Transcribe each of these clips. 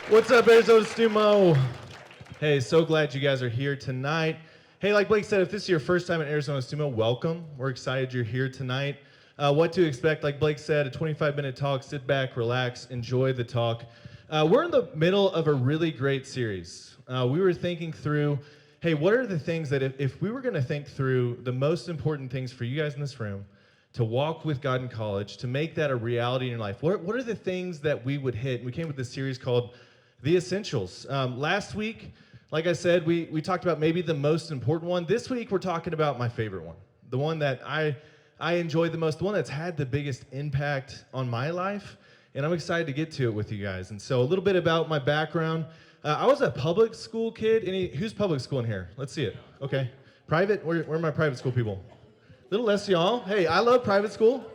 What's up, Arizona StuMo? Hey, so glad you guys are here tonight. Hey, like Blake said, if this is your first time at Arizona StuMo, welcome. We're excited you're here tonight. What to expect, like Blake said, a 25-minute talk. Sit back, relax, enjoy the talk. We're in the middle of a really great series. We were thinking through, hey, what are the things that if we were going to think through the most important things for you guys in this room, to walk with God in college, to make that a reality in your life, what are the things that we would hit? And we came with this series called The Essentials. Last week, like I said, we talked about maybe the most important one. This week, we're talking about my favorite one, the one that I enjoy the most, the one that's had the biggest impact on my life, and I'm excited to get to it with you guys. And so a little bit about my background. I was a public school kid. Who's public school in here? Let's see it. Okay. Private? Where are my private school people? A little less y'all. Hey, I love private school.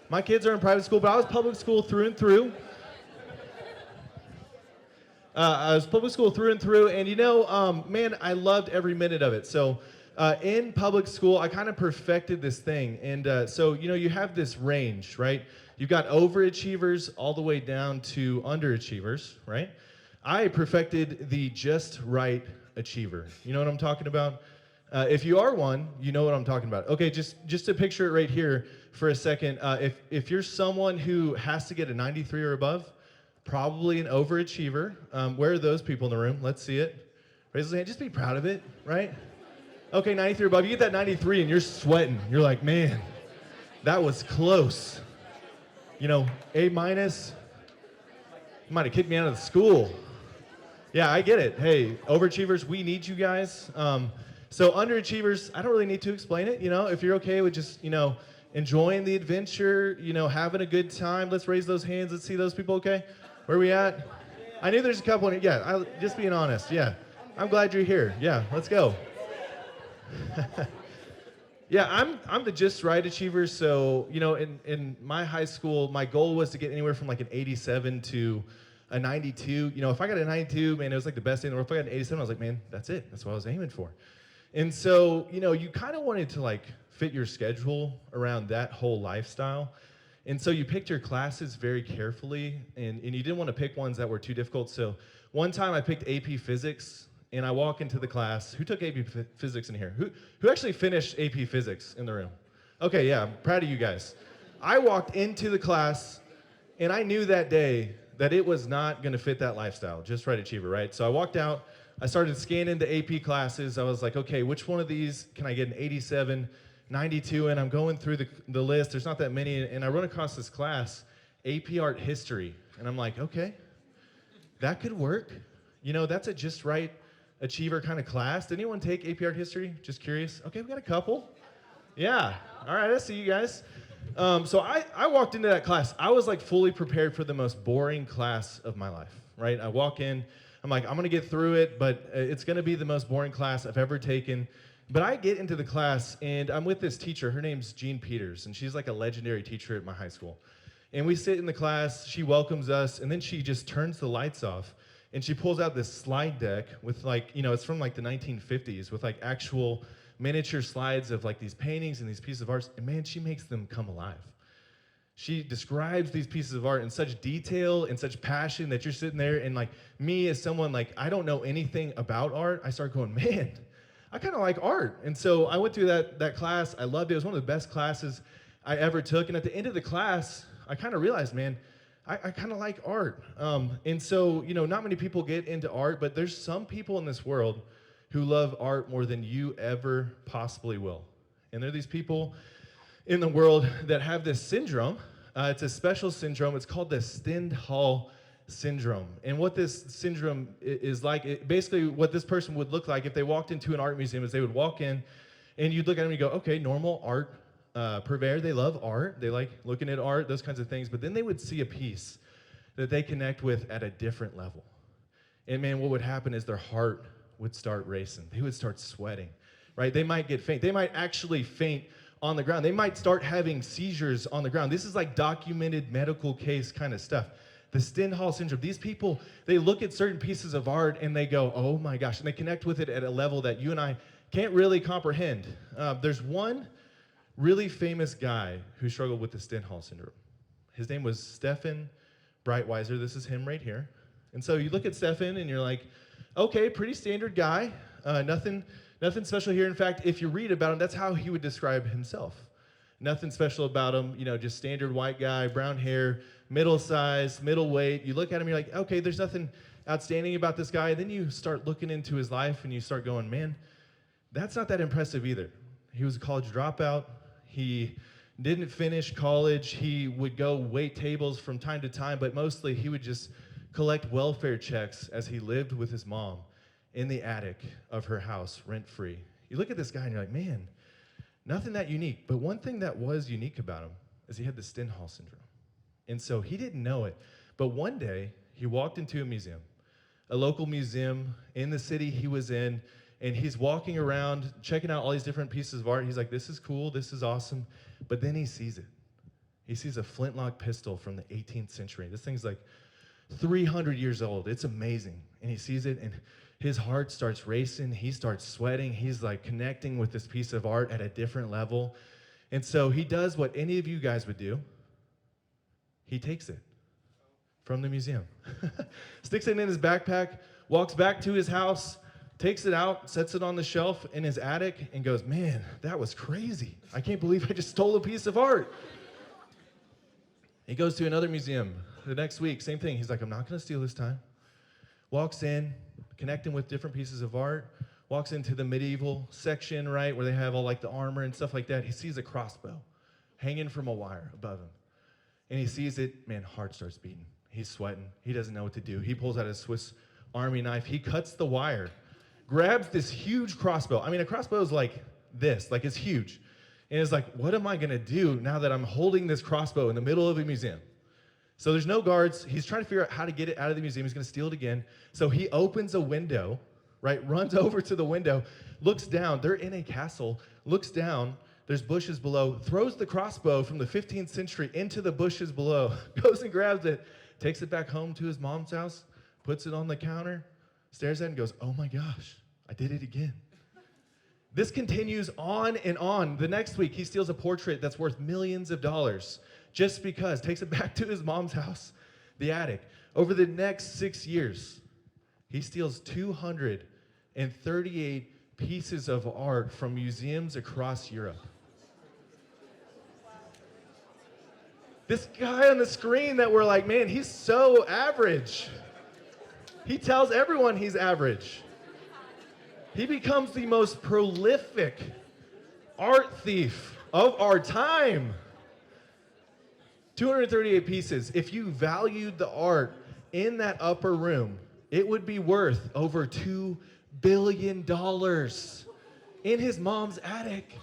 My kids are in private school, but I was public school through and through. I was public school through and through, and man, I loved every minute of it. So in public school, I kind of perfected this thing. And so, you have this range, right? You've got overachievers all the way down to underachievers, right? I perfected the just right achiever. You know what I'm talking about? If you are one, you know what I'm talking about. Okay, just to picture it right here for a second. If you're someone who has to get a 93 or above, probably an overachiever. Where are those people in the room? Let's see it. Raise your hand. Just be proud of it, right? Okay, 93 or above. You get that 93 and you're sweating. You're like, man, that was close. A minus. You might have kicked me out of the school. Yeah, I get it. Hey, overachievers, we need you guys. So underachievers, I don't really need to explain it. If you're okay with just, enjoying the adventure, having a good time, let's raise those hands. Let's see those people, okay? Where are we at? I knew there's a couple in here. Yeah, just being honest. Yeah, I'm glad you're here. Yeah, let's go. Yeah, I'm the just right achiever. So, in my high school, my goal was to get anywhere from like an 87 to a 92. If I got a 92, man, it was like the best thing in the world. If I got an 87, I was like, man, that's it. That's what I was aiming for. And so, you kind of wanted to like fit your schedule around that whole lifestyle. And so you picked your classes very carefully, and you didn't want to pick ones that were too difficult. So one time I picked AP Physics, and I walk into the class. Who took AP Physics in here? Who actually finished AP Physics in the room? Okay, yeah, I'm proud of you guys. I walked into the class, and I knew that day that it was not going to fit that lifestyle, just right achiever, right? So I walked out. I started scanning the AP classes. I was like, okay, which one of these can I get an 87, 92? And I'm going through the list. There's not that many. And I run across this class, AP Art History. And I'm like, okay, that could work. That's a just right achiever kind of class. Did anyone take AP Art History? Just curious. Okay, we got a couple. Yeah. All right, I see you guys. So I walked into that class. I was like fully prepared for the most boring class of my life, right? I walk in. I'm like, I'm going to get through it, but it's going to be the most boring class I've ever taken. But I get into the class, and I'm with this teacher. Her name's Jean Peters, and she's like a legendary teacher at my high school. And we sit in the class. She welcomes us, and then she just turns the lights off, and she pulls out this slide deck with like, it's from like the 1950s with like actual miniature slides of like these paintings and these pieces of art. And man, she makes them come alive. She describes these pieces of art in such detail and such passion that you're sitting there, and like me as someone like I don't know anything about art, I start going, man, I kind of like art. And so I went through that class. I loved it. It was one of the best classes I ever took. And at the end of the class, I kind of realized, man, I kind of like art. And so, not many people get into art, but there's some people in this world who love art more than you ever possibly will. And there are these people in the world that have this syndrome. It's a special syndrome. It's called the Stendhal syndrome. And what this syndrome is like, basically what this person would look like if they walked into an art museum is they would walk in and you'd look at them and you go, okay, normal art purveyor. They love art. They like looking at art, those kinds of things. But then they would see a piece that they connect with at a different level. And man, what would happen is their heart would start racing. They would start sweating, right? They might get faint. They might actually faint on the ground. They might start having seizures on the ground. This is like documented medical case kind of stuff. The Stendhal syndrome. These people, they look at certain pieces of art and they go, oh my gosh, and they connect with it at a level that you and I can't really comprehend. There's one really famous guy who struggled with the Stendhal syndrome. His name was Stefan Breitweiser. This is him right here. And so you look at Stefan and you're like, okay, pretty standard guy. Nothing special here. In fact, if you read about him, that's how he would describe himself. Nothing special about him, just standard white guy, brown hair, middle size, middle weight. You look at him, you're like, okay, there's nothing outstanding about this guy. And then you start looking into his life and you start going, man, that's not that impressive either. He was a college dropout. He didn't finish college. He would go wait tables from time to time, but mostly he would just collect welfare checks as he lived with his mom in the attic of her house, rent-free. You look at this guy and you're like, man, nothing that unique. But one thing that was unique about him is he had the Stendhal syndrome. And so he didn't know it. But one day, he walked into a local museum in the city he was in, and he's walking around, checking out all these different pieces of art. He's like, this is cool, this is awesome. But then he sees it. He sees a flintlock pistol from the 18th century. This thing's like 300 years old. It's amazing. And he sees it, and his heart starts racing. He starts sweating. He's like connecting with this piece of art at a different level. And so he does what any of you guys would do. He takes it from the museum, sticks it in his backpack, walks back to his house, takes it out, sets it on the shelf in his attic, and goes, man, that was crazy. I can't believe I just stole a piece of art. He goes to another museum the next week, same thing. He's like, I'm not going to steal this time. Walks in, connecting with different pieces of art, walks into the medieval section, right, where they have all like the armor and stuff like that. He sees a crossbow hanging from a wire above him. And he sees it, man, heart starts beating. He's sweating. He doesn't know what to do. He pulls out his Swiss Army knife. He cuts the wire, grabs this huge crossbow. I mean, a crossbow is like this, like it's huge. And it's like, what am I going to do now that I'm holding this crossbow in the middle of a museum? So there's no guards. He's trying to figure out how to get it out of the museum. He's going to steal it again. So he opens a window, right, runs over to the window, looks down. They're in a castle, looks down. There's bushes below, throws the crossbow from the 15th century into the bushes below, goes and grabs it, takes it back home to his mom's house, puts it on the counter, stares at it and goes, oh my gosh, I did it again. This continues on and on. The next week, he steals a portrait that's worth millions of dollars just because, takes it back to his mom's house, the attic. Over the next 6 years, he steals 238 pieces of art from museums across Europe. This guy on the screen that we're like, man, he's so average. He tells everyone he's average. He becomes the most prolific art thief of our time. 238 pieces. If you valued the art in that upper room, it would be worth over $2 billion in his mom's attic.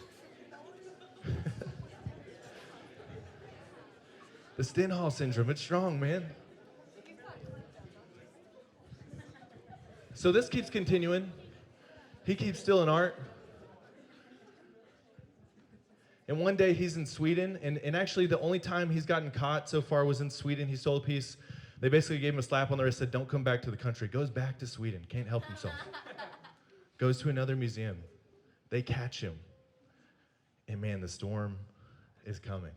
The Stendhal syndrome, it's strong, man. So this keeps continuing. He keeps stealing art. And one day he's in Sweden, and actually the only time he's gotten caught so far was in Sweden. He stole a piece. They basically gave him a slap on the wrist, said, don't come back to the country. Goes back to Sweden, can't help himself. Goes to another museum. They catch him. And man, the storm is coming.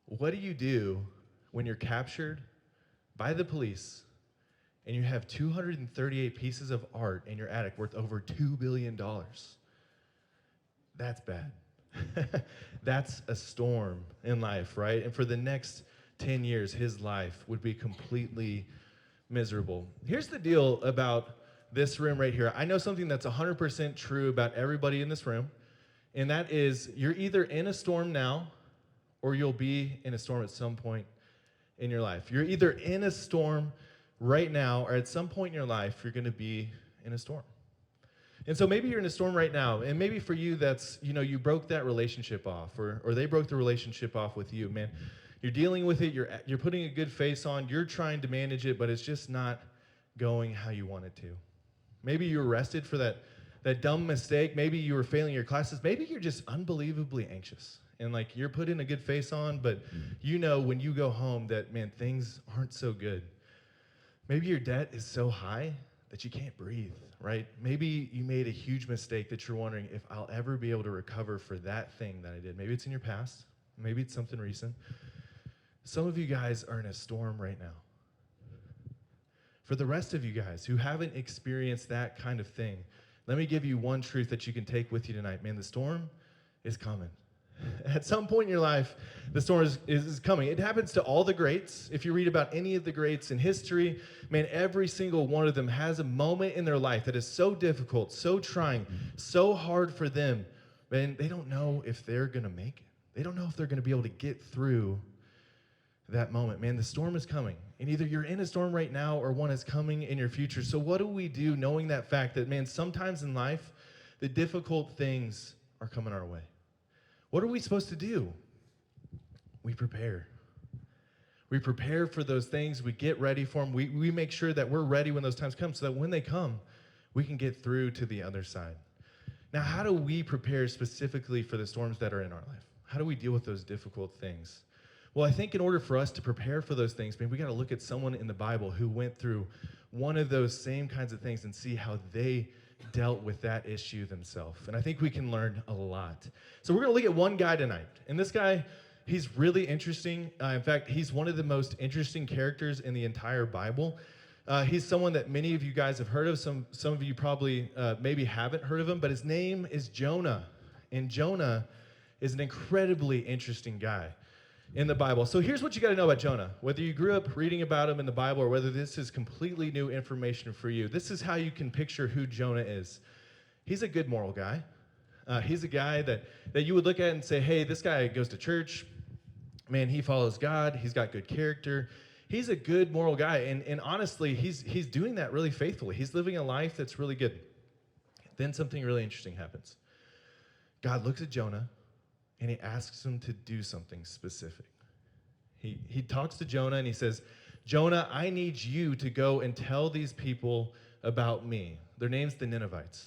What do you do when you're captured by the police and you have 238 pieces of art in your attic worth over $2 billion? That's bad. That's a storm in life, right? And for the next 10 years, his life would be completely miserable. Here's the deal about this room right here. I know something that's 100% true about everybody in this room, and that is you're either in a storm now or you'll be in a storm at some point in your life. You're either in a storm right now or at some point in your life, you're going to be in a storm. And so maybe you're in a storm right now, and maybe for you that's, you broke that relationship off, or they broke the relationship off with you, man. You're dealing with it, you're putting a good face on, you're trying to manage it, but it's just not going how you want it to. Maybe you were arrested for that dumb mistake, maybe you were failing your classes, maybe you're just unbelievably anxious. And like you're putting a good face on, but when you go home that, man, things aren't so good. Maybe your debt is so high that you can't breathe, right? Maybe you made a huge mistake that you're wondering if I'll ever be able to recover for that thing that I did. Maybe it's in your past. Maybe it's something recent. Some of you guys are in a storm right now. For the rest of you guys who haven't experienced that kind of thing, let me give you one truth that you can take with you tonight. Man, the storm is coming. At some point in your life, the storm is coming. It happens to all the greats. If you read about any of the greats in history, man, every single one of them has a moment in their life that is so difficult, so trying, so hard for them. Man, they don't know if they're going to make it. They don't know if they're going to be able to get through that moment. Man, the storm is coming. And either you're in a storm right now or one is coming in your future. So what do we do knowing that fact that, man, sometimes in life, the difficult things are coming our way? What are we supposed to do? We prepare. We prepare for those things. We get ready for them. We make sure that we're ready when those times come so that when they come, we can get through to the other side. Now, how do we prepare specifically for the storms that are in our life? How do we deal with those difficult things? Well, I think in order for us to prepare for those things, man, we got to look at someone in the Bible who went through one of those same kinds of things and see how they dealt with that issue themselves. And I think we can learn a lot. So we're going to look at one guy tonight. And this guy, he's really interesting. In fact, he's one of the most interesting characters in the entire Bible. He's someone that many of you guys have heard of. Some of you probably maybe haven't heard of him, but his name is Jonah. And Jonah is an incredibly interesting guy in the Bible. So here's what you got to know about Jonah. Whether you grew up reading about him in the Bible or whether this is completely new information for you, this is how you can picture who Jonah is. He's a good moral guy. He's a guy that you would look at and say, hey, this guy goes to church. Man, he follows God. He's got good character. He's a good moral guy. And honestly, he's doing that really faithfully. He's living a life that's really good. Then something really interesting happens. God looks at Jonah and he asks him to do something specific. He talks to Jonah and he says, Jonah, I need you to go and tell these people about me. Their name's the Ninevites.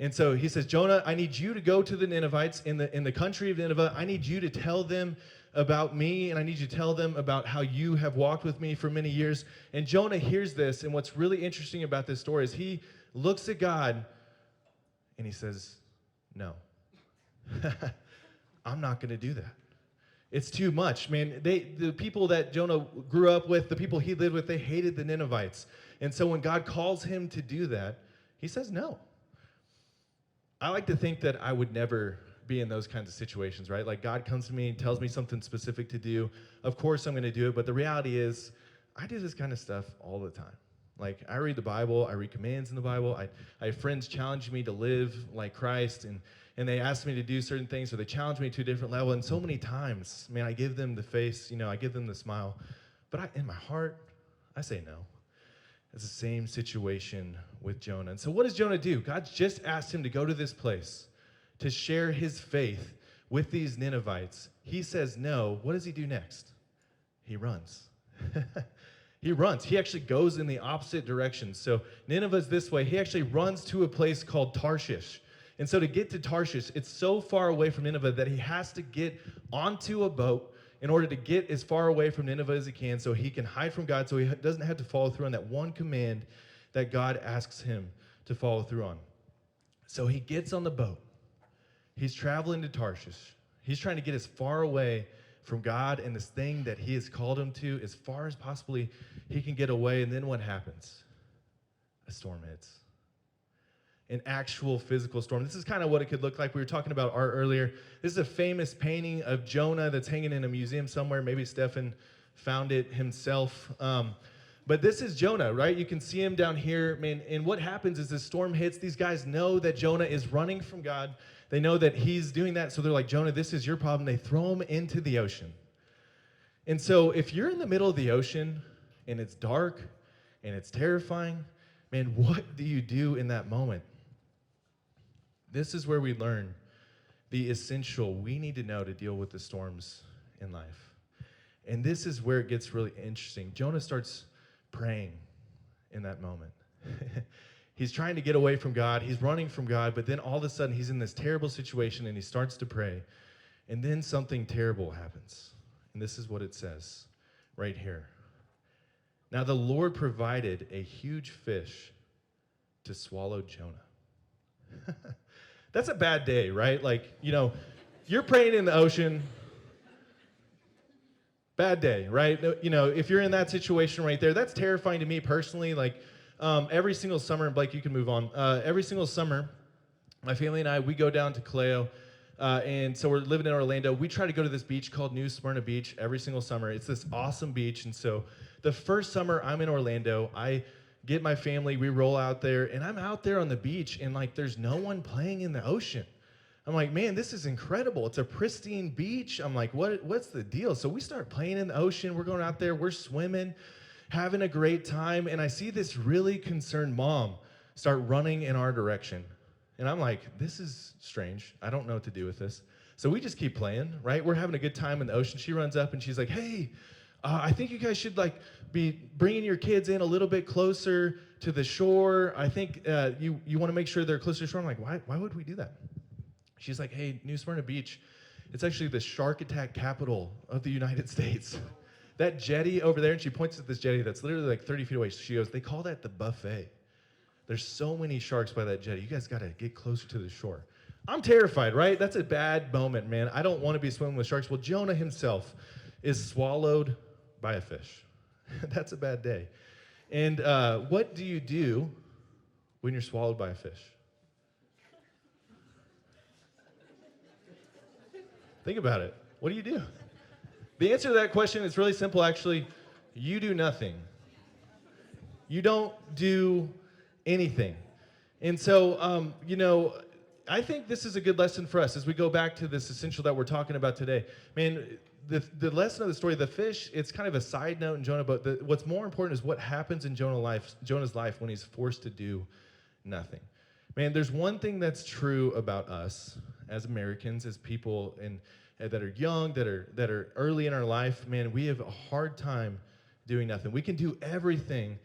And so he says, Jonah, I need you to go to the Ninevites in the country of Nineveh. I need you to tell them about me, and I need you to tell them about how you have walked with me for many years. And Jonah hears this, and what's really interesting about this story is he looks at God and he says, no. I'm not going to do that. It's too much, man. The people that Jonah grew up with, the people he lived with, they hated the Ninevites. And so when God calls him to do that, he says no. I like to think that I would never be in those kinds of situations, right? Like God comes to me and tells me something specific to do. Of course I'm going to do it, but the reality is I do this kind of stuff all the time. Like I read the Bible, I read commands in the Bible. I have friends challenge me to live like Christ, and they ask me to do certain things, or they challenge me to a different level. And so many times, man, I give them the face, I give them the smile. But in my heart, I say no. It's the same situation with Jonah. And so what does Jonah do? God just asked him to go to this place to share his faith with these Ninevites. He says no. What does he do next? He runs. He runs. He actually goes in the opposite direction. So Nineveh's this way. He actually runs to a place called Tarshish. And so to get to Tarshish, it's so far away from Nineveh that he has to get onto a boat in order to get as far away from Nineveh as he can so he can hide from God, so he doesn't have to follow through on that one command that God asks him to follow through on. So he gets on the boat. He's traveling to Tarshish. He's trying to get as far away from God and this thing that he has called him to as far as possibly he can get away. And then what happens? A storm hits. An actual physical storm. This is kind of what it could look like. We were talking about art earlier. This is a famous painting of Jonah that's hanging in a museum somewhere. Maybe Stefan found it himself. But this is Jonah, right? You can see him down here. Man, and what happens is this storm hits. These guys know that Jonah is running from God. They know that he's doing that. So they're like, Jonah, this is your problem. They throw him into the ocean. And so if you're in the middle of the ocean and it's dark and it's terrifying, man, what do you do in that moment? This is where we learn the essential we need to know to deal with the storms in life. And this is where it gets really interesting. Jonah starts praying in that moment. He's trying to get away from God. He's running from God, but then all of a sudden he's in this terrible situation and he starts to pray. And then something terrible happens. And this is what it says right here. Now the Lord provided a huge fish to swallow Jonah. That's a bad day, right? Like, you're praying in the ocean. Bad day, right? You know, if you're in that situation right there, that's terrifying to me personally. Like every single summer, and Blake, you can move on. Every single summer, my family and I, we go down to Caleo, and so we're living in Orlando. We try to go to this beach called New Smyrna Beach every single summer. It's this awesome beach, and so the first summer I'm in Orlando, I get my family, we roll out there, and I'm out there on the beach, and like there's no one playing in the ocean. I'm like, man, this is incredible. It's a pristine beach. I'm like, what's the deal? So we start playing in the ocean. We're going out there. We're swimming, having a great time. And I see this really concerned mom start running in our direction. And I'm like, this is strange. I don't know what to do with this. So we just keep playing, right? We're having a good time in the ocean. She runs up and she's like, hey, I think you guys should like be bringing your kids in a little bit closer to the shore. I think you want to make sure they're closer to the shore. I'm like, why would we do that? She's like, hey, New Smyrna Beach, it's actually the shark attack capital of the United States. That jetty over there, and she points at this jetty that's literally like 30 feet away. She goes, they call that the buffet. There's so many sharks by that jetty. You guys got to get closer to the shore. I'm terrified, right? That's a bad moment, man. I don't want to be swimming with sharks. Well, Jonah himself is swallowed by a fish. That's a bad day. And what do you do when you're swallowed by a fish? Think about it. What do you do? The answer to that question is really simple, actually. You do nothing. You don't do anything. And so, I think this is a good lesson for us as we go back to this essential that we're talking about today. Man, the lesson of the story, the fish, it's kind of a side note in Jonah, but what's more important is what happens in Jonah's life when he's forced to do nothing. Man, there's one thing that's true about us as Americans, as people that are young, that are early in our life. Man, we have a hard time doing nothing. We can do everything,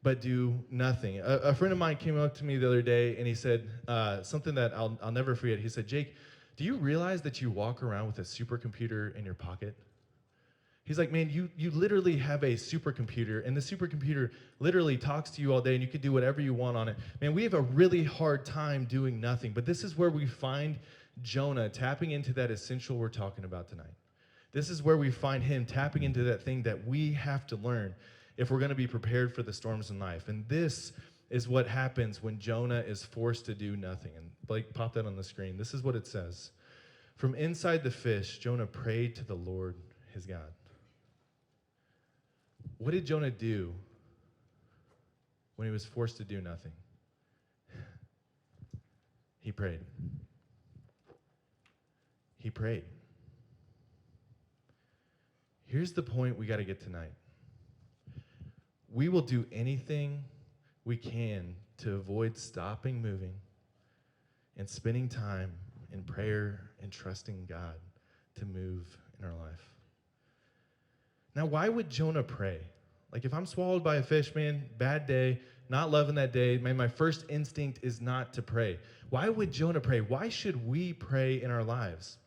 but do nothing. A friend of mine came up to me the other day, and he said something that I'll never forget. He said, Jake, do you realize that you walk around with a supercomputer in your pocket? He's like, man, you literally have a supercomputer, and the supercomputer literally talks to you all day, and you can do whatever you want on it. Man, we have a really hard time doing nothing, but this is where we find Jonah tapping into that essential we're talking about tonight. This is where we find him tapping into that thing that we have to learn if we're going to be prepared for the storms in life. And this is what happens when Jonah is forced to do nothing. And Blake, pop that on the screen. This is what it says. From inside the fish, Jonah prayed to the Lord his God. What did Jonah do when he was forced to do nothing? He prayed. He prayed. Here's the point we got to get tonight. We will do anything we can to avoid stopping moving and spending time in prayer and trusting God to move in our life. Now, why would Jonah pray? Like, if I'm swallowed by a fish, man, bad day, not loving that day, man, my first instinct is not to pray. Why would Jonah pray? Why should we pray in our lives?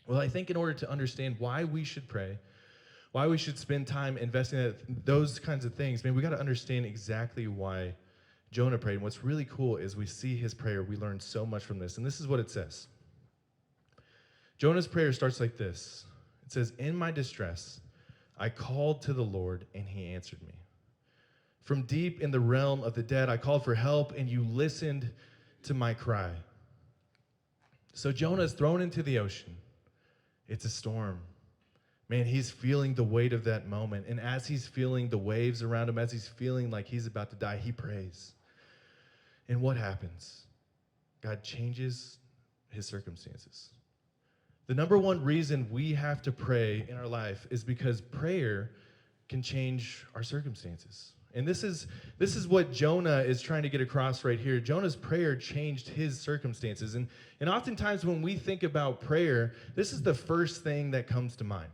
Well, I think in order to understand why we should pray, why we should spend time investing in those kinds of things, man, we got to understand exactly why Jonah prayed. And what's really cool is we see his prayer. We learn so much from this. And this is what it says. Jonah's prayer starts like this. It says, in my distress, I called to the Lord, and he answered me. From deep in the realm of the dead, I called for help, and you listened to my cry. So Jonah's thrown into the ocean. It's a storm. Man, he's feeling the weight of that moment. And as he's feeling the waves around him, as he's feeling like he's about to die, he prays. And what happens? God changes his circumstances. The number one reason we have to pray in our life is because prayer can change our circumstances. And this is what Jonah is trying to get across right here. Jonah's prayer changed his circumstances. And oftentimes when we think about prayer, this is the first thing that comes to mind.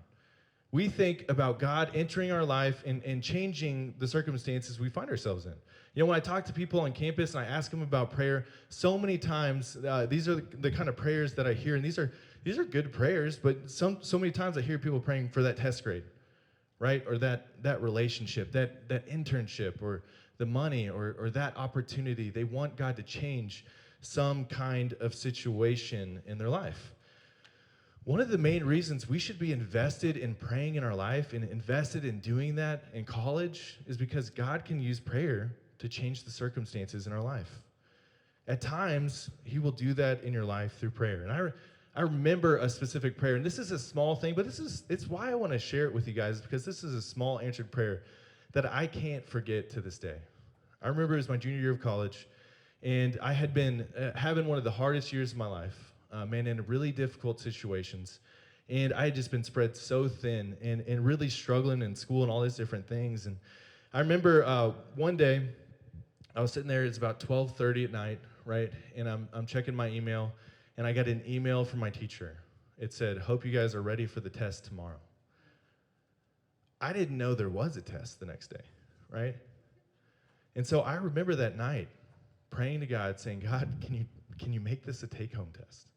We think about God entering our life and changing the circumstances we find ourselves in. You know, when I talk to people on campus and I ask them about prayer, so many times these are the kind of prayers that I hear, and these are good prayers, but so many times I hear people praying for that test grade, right? Or that relationship, that internship, or the money, or that opportunity. They want God to change some kind of situation in their life. one of the main reasons we should be invested in praying in our life and invested in doing that in college is because God can use prayer to change the circumstances in our life. At times, he will do that in your life through prayer. And I remember a specific prayer, and this is a small thing, but it's why I want to share it with you guys, because this is a small answered prayer that I can't forget to this day. I remember it was my junior year of college, and I had been having one of the hardest years of my life, in really difficult situations. And I had just been spread so thin and really struggling in school and all these different things. And I remember one day, I was sitting there, it's about 12:30 at night, right? And I'm checking my email, and I got an email from my teacher. It said, "Hope you guys are ready for the test tomorrow." I didn't know there was a test the next day, right? And so I remember that night praying to God, saying, "God, can you make this a take-home test?"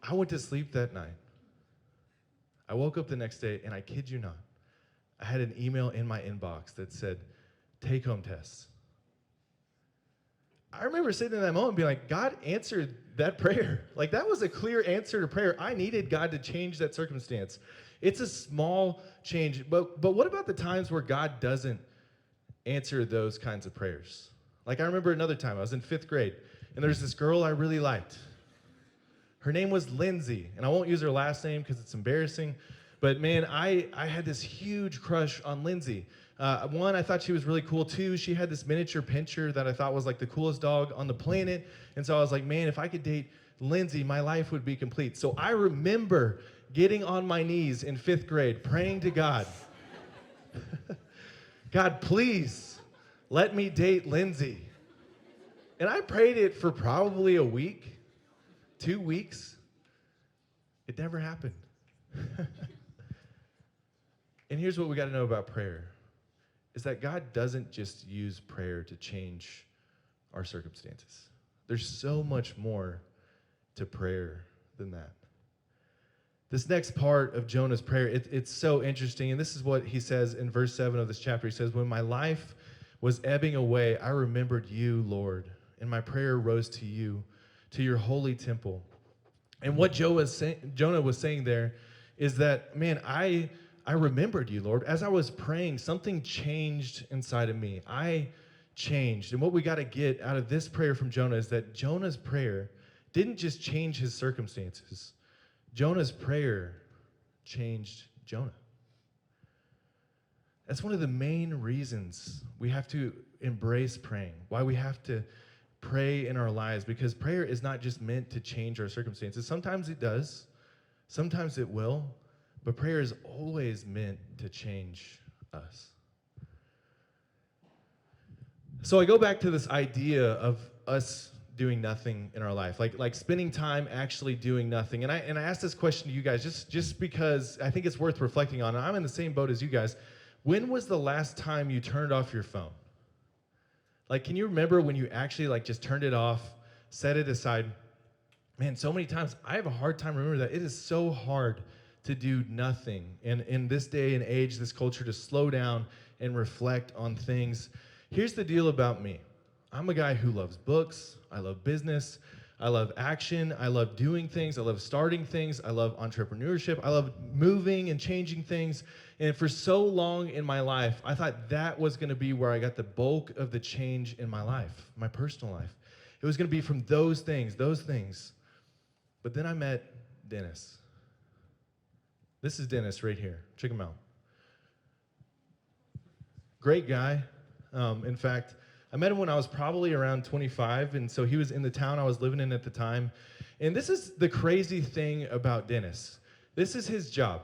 I went to sleep that night. I woke up the next day, and I kid you not, I had an email in my inbox that said, "Take-home tests." I remember sitting in that moment and being like, God answered that prayer. Like, that was a clear answer to prayer. I needed God to change that circumstance. It's a small change, but what about the times where God doesn't answer those kinds of prayers? Like, I remember another time, I was in 5th grade, and there's this girl I really liked. Her name was Lindsay, and I won't use her last name because it's embarrassing, but man, I had this huge crush on Lindsay. One, I thought she was really cool. Two, she had this miniature pinscher that I thought was like the coolest dog on the planet, and so I was like, man, if I could date Lindsay, my life would be complete. So I remember getting on my knees in 5th grade, praying to God, God, please let me date Lindsay. And I prayed it for probably a week, 2 weeks. It never happened. And here's what we got to know about prayer, is that God doesn't just use prayer to change our circumstances. There's so much more to prayer than that. This next part of Jonah's prayer, it's so interesting, and this is what he says in verse 7 of this chapter. He says, "When my life was ebbing away, I remembered you, Lord, and my prayer rose to you, to your holy temple." And what Jonah was saying there is that, man, I remembered you, Lord. As I was praying, something changed inside of me. I changed. And what we got to get out of this prayer from Jonah is that Jonah's prayer didn't just change his circumstances. Jonah's prayer changed Jonah. That's one of the main reasons we have to embrace praying, why we have to pray in our lives, because prayer is not just meant to change our circumstances. Sometimes it does, sometimes it will, but prayer is always meant to change us. So I go back to this idea of us doing nothing in our life, like spending time actually doing nothing. And I asked this question to you guys just because I think it's worth reflecting on. I'm in the same boat as you guys. When was the last time you turned off your phone? Like, can you remember when you actually just turned it off, set it aside? Man, so many times I have a hard time remembering that. It is so hard to do nothing. And in this day and age, this culture, to slow down and reflect on things. Here's the deal about me. I'm a guy who loves books. I love business. I love action. I love doing things. I love starting things. I love entrepreneurship. I love moving and changing things. And for so long in my life, I thought that was going to be where I got the bulk of the change in my life, my personal life. It was going to be from those things. But then I met Dennis. This is Dennis right here. Check him out. Great guy. In fact, I met him when I was probably around 25, and so he was in the town I was living in at the time. And this is the crazy thing about Dennis. This is his job.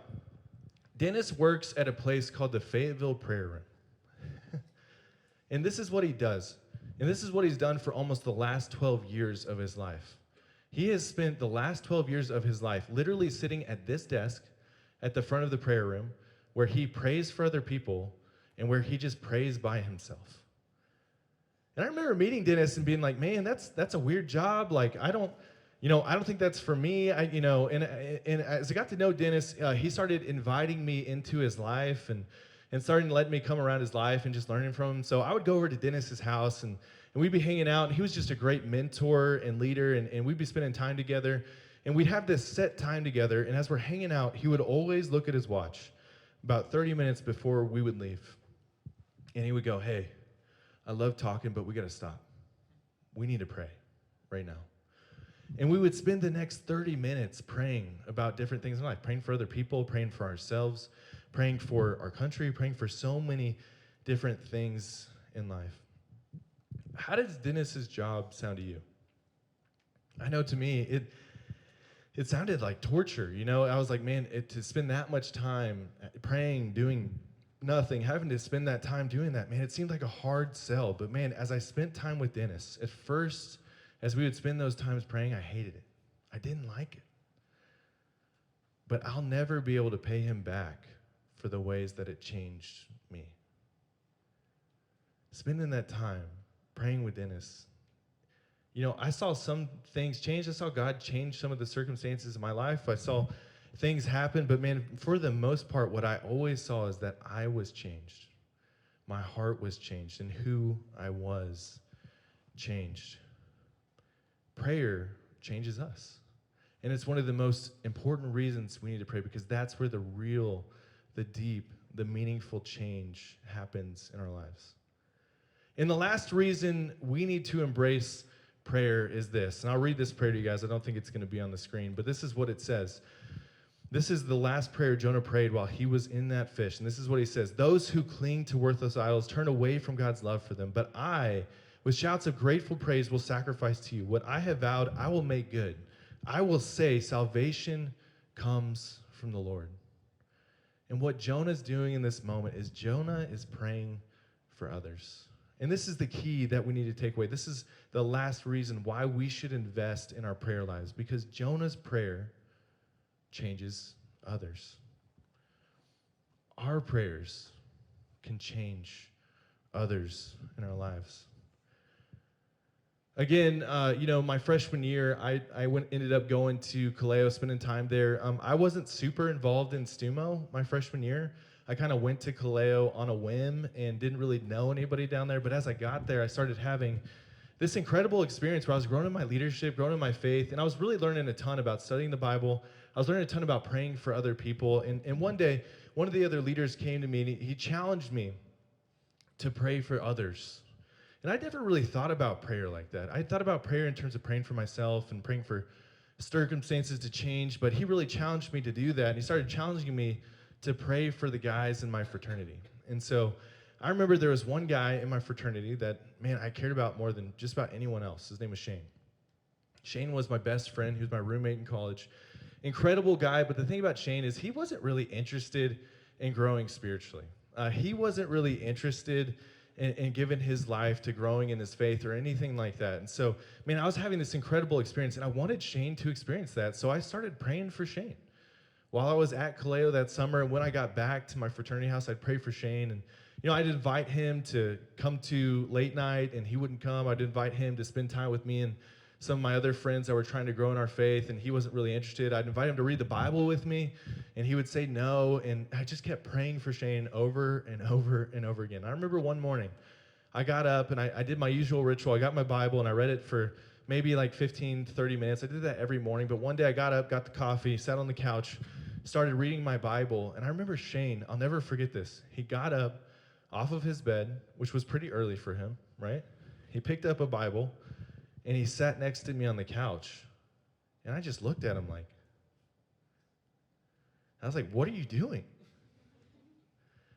Dennis works at a place called the Fayetteville Prayer Room. And this is what he does. And this is what he's done for almost the last 12 years of his life. He has spent the last 12 years of his life literally sitting at this desk at the front of the prayer room where he prays for other people and where he just prays by himself. And I remember meeting Dennis and being like, man, that's a weird job. Like, I don't think that's for me. And as I got to know Dennis, he started inviting me into his life and starting to let me come around his life and just learning from him. So I would go over to Dennis's house and we'd be hanging out. And he was just a great mentor and leader, and we'd be spending time together. And we'd have this set time together, and as we're hanging out, he would always look at his watch about 30 minutes before we would leave. And he would go, hey, I love talking, but we got to stop. We need to pray right now. And we would spend the next 30 minutes praying about different things in life, praying for other people, praying for ourselves, praying for our country, praying for so many different things in life. How does Dennis's job sound to you? I know to me, it sounded like torture. You know, I was like, man, to spend that much time praying, doing nothing, having to spend that time doing that, man, it seemed like a hard sell. But man, as I spent time with Dennis, at first, as we would spend those times praying, I hated it. I didn't like it. But I'll never be able to pay him back for the ways that it changed me. Spending that time praying with Dennis, you know, I saw some things change. I saw God change some of the circumstances of my life. I saw things happen, but man, for the most part, what I always saw is that I was changed. My heart was changed, and who I was changed. Prayer changes us. And it's one of the most important reasons we need to pray, because that's where the real, the deep, the meaningful change happens in our lives. And the last reason we need to embrace prayer is this. And I'll read this prayer to you guys. I don't think it's going to be on the screen, but this is what it says. This is the last prayer Jonah prayed while he was in that fish. And this is what he says. Those who cling to worthless idols turn away from God's love for them. But I, with shouts of grateful praise, will sacrifice to you. What I have vowed, I will make good. I will say, salvation comes from the Lord. And what Jonah's doing in this moment is Jonah is praying for others. And this is the key that we need to take away. This is the last reason why we should invest in our prayer lives, because Jonah's prayer changes others. Our prayers can change others in our lives. Again, you know, my freshman year, I ended up going to Kaleo, spending time there. I wasn't super involved in StuMo my freshman year. I kind of went to Kaleo on a whim and didn't really know anybody down there. But as I got there, I started having this incredible experience where I was growing in my leadership, growing in my faith, and I was really learning a ton about studying the Bible. I was learning a ton about praying for other people. And one day, one of the other leaders came to me and he challenged me to pray for others. And I never really thought about prayer like that. I thought about prayer in terms of praying for myself and praying for circumstances to change, but he really challenged me to do that. And he started challenging me to pray for the guys in my fraternity. And so I remember there was one guy in my fraternity that, man, I cared about more than just about anyone else. His name was Shane. Shane was my best friend. He was my roommate in college. Incredible guy, but the thing about Shane is he wasn't really interested in growing spiritually. He wasn't really interested in giving his life to growing in his faith or anything like that. And so, man, I was having this incredible experience, and I wanted Shane to experience that. So I started praying for Shane. While I was at Kaleo that summer, and when I got back to my fraternity house, I'd pray for Shane. And, you know, I'd invite him to come to late night, and he wouldn't come. I'd invite him to spend time with me and some of my other friends that were trying to grow in our faith, and he wasn't really interested. I'd invite him to read the Bible with me, and he would say no. And I just kept praying for Shane over and over and over again. I remember one morning, I got up, and I did my usual ritual. I got my Bible, and I read it for maybe like 15, 30 minutes. I did that every morning. But one day I got up, got the coffee, sat on the couch, started reading my Bible, and I remember Shane, I'll never forget this. He got up off of his bed, which was pretty early for him, right? He picked up a Bible, and he sat next to me on the couch, and I just looked at him like, I was like, what are you doing?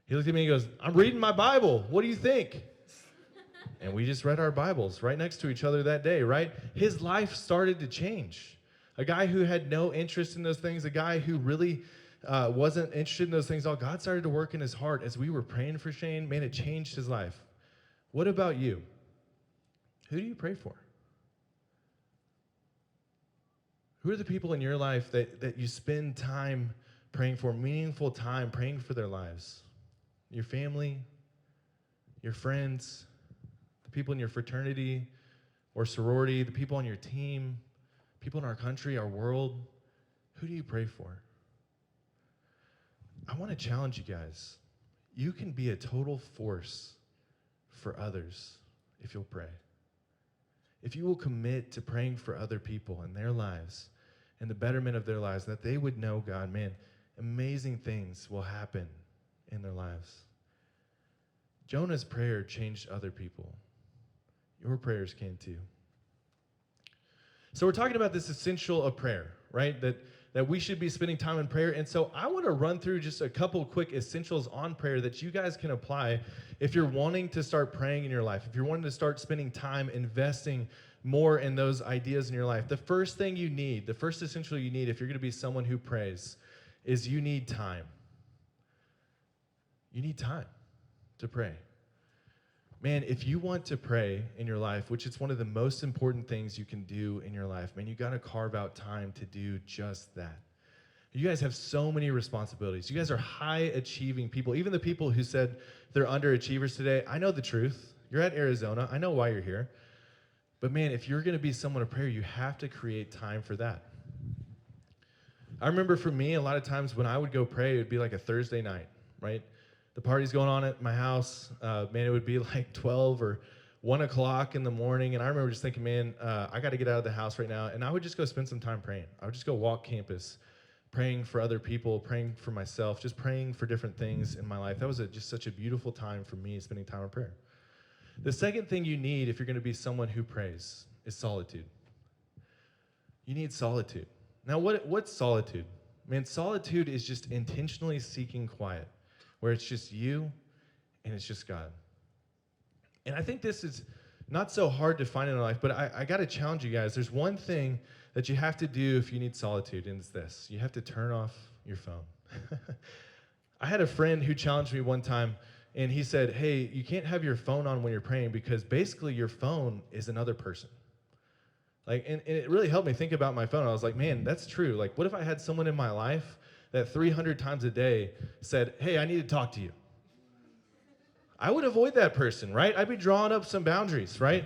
He looked at me and he goes, I'm reading my Bible. What do you think? And we just read our Bibles right next to each other that day, right? His life started to change. A guy who had no interest in those things, a guy who really wasn't interested in those things, all God started to work in his heart as we were praying for Shane. Man, it changed his life. What about you? Who do you pray for? Who are the people in your life that you spend time praying for, meaningful time praying for their lives? Your family, your friends, the people in your fraternity or sorority, the people on your team, people in our country, our world. Who do you pray for? I want to challenge you guys. You can be a total force for others if you'll pray. If you will commit to praying for other people in their lives and the betterment of their lives, that they would know God, man, amazing things will happen in their lives. Jonah's prayer changed other people. Your prayers can too. So we're talking about this essential of prayer, right? That we should be spending time in prayer. And so I want to run through just a couple quick essentials on prayer that you guys can apply if you're wanting to start praying in your life, if you're wanting to start spending time investing more in those ideas in your life. The first thing you need, the first essential you need if you're going to be someone who prays is you need time. You need time to pray. Man, if you want to pray in your life, which is one of the most important things you can do in your life, man, you got to carve out time to do just that. You guys have so many responsibilities. You guys are high-achieving people. Even the people who said they're underachievers today, I know the truth. You're at Arizona. I know why you're here. But man, if you're going to be someone of prayer, you have to create time for that. I remember for me, a lot of times when I would go pray, it would be like a Thursday night, right? The party's going on at my house. Man, it would be like 12 or 1 o'clock in the morning. And I remember just thinking, man, I got to get out of the house right now. And I would just go spend some time praying. I would just go walk campus, praying for other people, praying for myself, just praying for different things in my life. That was just such a beautiful time for me, spending time in prayer. The second thing you need if you're going to be someone who prays is solitude. You need solitude. Now, what's solitude? Man, solitude is just intentionally seeking quiet, where it's just you and it's just God. And I think this is not so hard to find in our life, but I got to challenge you guys. There's one thing that you have to do if you need solitude, and it's this. You have to turn off your phone. I had a friend who challenged me one time, and he said, hey, you can't have your phone on when you're praying because basically your phone is another person. And it really helped me think about my phone. I was like, man, that's true. Like, what if I had someone in my life that 300 times a day said, hey, I need to talk to you? I would avoid that person, right? I'd be drawing up some boundaries, right?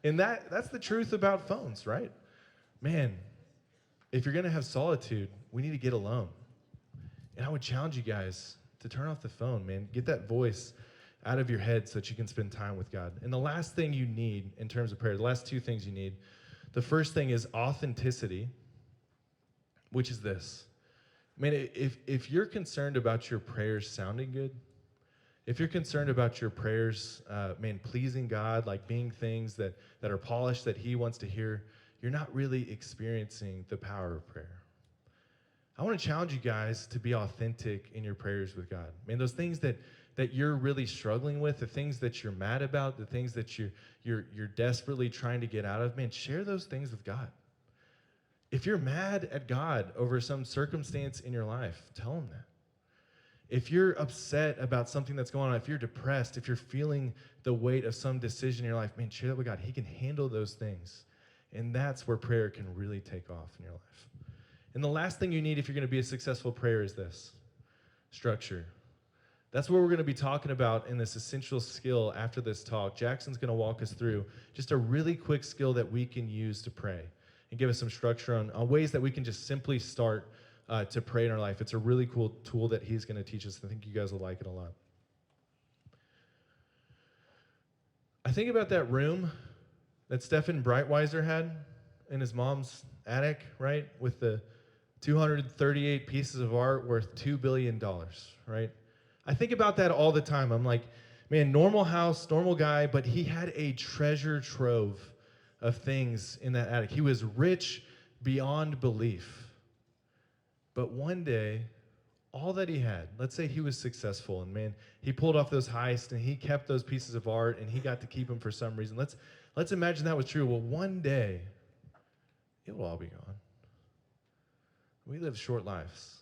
And that's the truth about phones, right? Man, if you're going to have solitude, we need to get alone. And I would challenge you guys to turn off the phone, man. Get that voice out of your head so that you can spend time with God. And the last thing you need in terms of prayer, the last two things you need, the first thing is authenticity, which is this. Man, if you're concerned about your prayers sounding good, if you're concerned about your prayers, pleasing God, like being things that are polished that he wants to hear, you're not really experiencing the power of prayer. I want to challenge you guys to be authentic in your prayers with God. Man, those things that you're really struggling with, the things that you're mad about, the things that you're desperately trying to get out of, man, share those things with God. If you're mad at God over some circumstance in your life, tell him that. If you're upset about something that's going on, if you're depressed, if you're feeling the weight of some decision in your life, man, share that with God. He can handle those things. And that's where prayer can really take off in your life. And the last thing you need if you're going to be a successful prayer is this: structure. That's what we're going to be talking about in this essential skill after this talk. Jackson's going to walk us through just a really quick skill that we can use to pray and give us some structure on ways that we can just simply start to pray in our life. It's a really cool tool that he's going to teach us. I think you guys will like it a lot. I think about that room that Stephen Breitweiser had in his mom's attic, right? With the 238 pieces of art worth $2 billion, right? I think about that all the time. I'm like, man, normal house, normal guy, but he had a treasure trove of things in that attic. He was rich beyond belief. But one day, all that he had, let's say he was successful, and man, he pulled off those heists, and he kept those pieces of art, and he got to keep them for some reason. Let's imagine that was true. Well, one day, it will all be gone. We live short lives.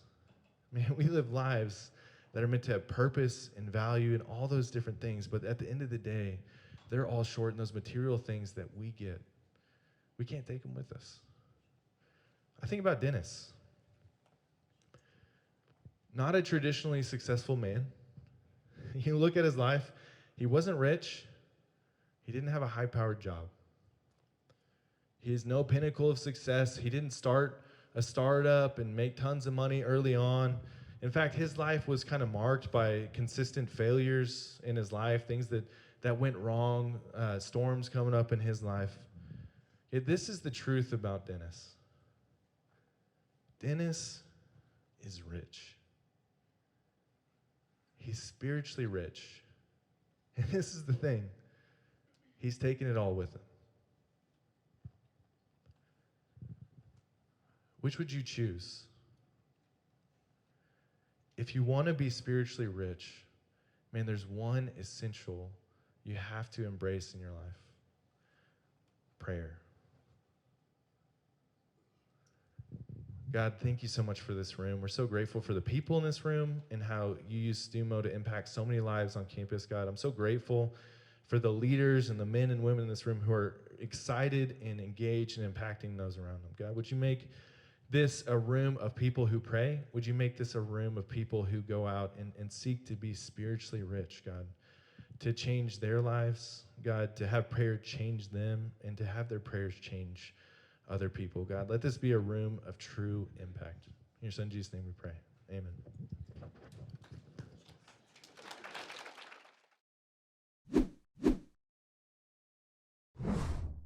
Man, we live lives that are meant to have purpose and value and all those different things, but at the end of the day, they're all short, and those material things that we get, we can't take them with us. I think about Dennis. Not a traditionally successful man. You look at his life, he wasn't rich. He didn't have a high-powered job. He is no pinnacle of success. He didn't start a startup and make tons of money early on. In fact, his life was kind of marked by consistent failures in his life, things that went wrong, storms coming up in his life. Yet this is the truth about Dennis. Dennis is rich. He's spiritually rich. And this is the thing. He's taking it all with him. Which would you choose? If you want to be spiritually rich, man, there's one essential you have to embrace in your life. Prayer. God, thank you so much for this room. We're so grateful for the people in this room and how you use StuMo to impact so many lives on campus, God. I'm so grateful for the leaders and the men and women in this room who are excited and engaged in impacting those around them. God, would you make this a room of people who pray? Would you make this a room of people who go out and seek to be spiritually rich, God? To change their lives, God, to have prayer change them, and to have their prayers change other people. God, let this be a room of true impact. In your son Jesus' name we pray. Amen.